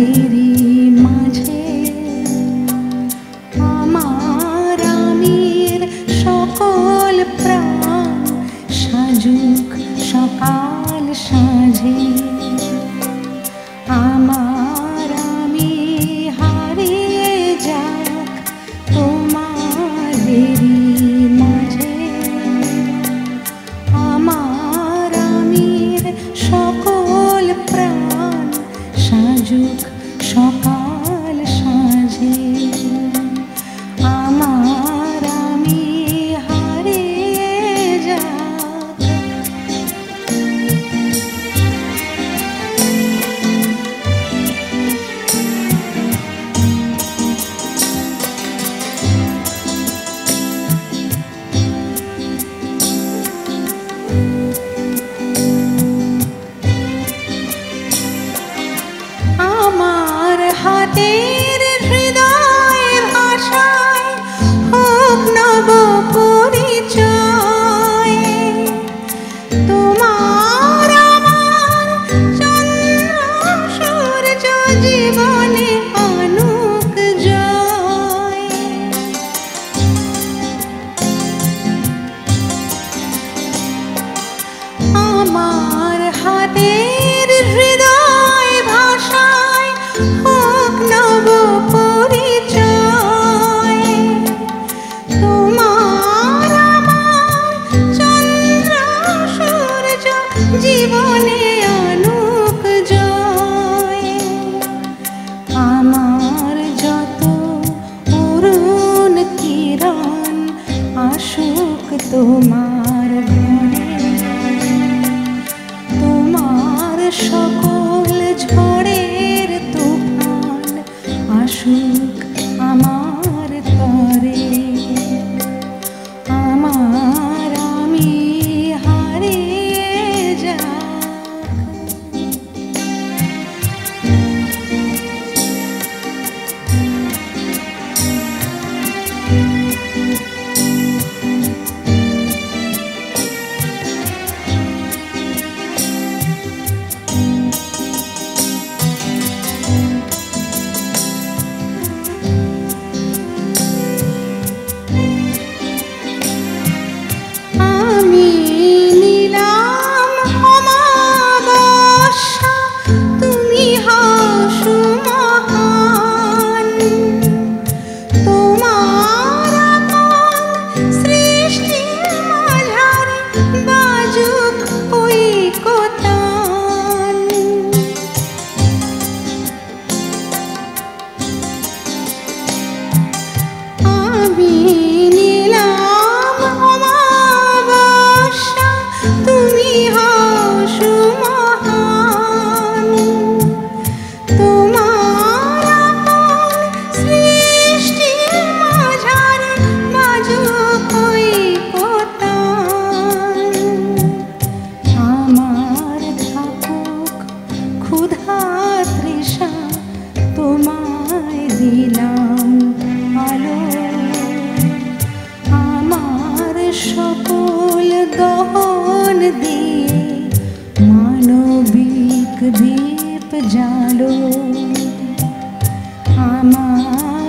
আমাদেরই মাঝে আমার আমির সকল প্রাণ সাজুক সকাল সাজে। আমার আমি হারিয়ে যাক তোমাদেরই মাঝে, আমার আমির সকল প্রাণ সাজুক সকাল সাজে। আমার আমি হারিয়ে যাক। আমার হাতের হৃদয় ভাষায় হোক নব পরিচয়, তোমার আমার চন্দ্র সূর্য জীবনে আনুক জয়। আমার হাতের হৃদয় ভাষায় হোক নব পরিচয়, তোমার আমার চন্দ্র সূর্য জীবনে আনুক জয়। আমার যত অরুণ কিরণ আসুক তোমার ঘরে, তোমার সকল ঝড়ের তুফান আসুক আমার তরে। আমার আমি হারিয়ে যাক। আমি নিলাম অমাবস্যা, তুমি হও সুমহান, তোমার আপন সৃষ্টির মাঝারে বাজুক ঐকতান। আমি নিলাম অমাবস্যা, তুমি হও সুমহান, তোমার আপন সৃষ্টির মাঝারে বাজুক ঐকতান। আমার থাকুক ক্ষুধা তৃষা, তোমায় দিলাম আলো, আমার সকল দহন দিয়ে মানবিক দীপ জ্বালো। আমার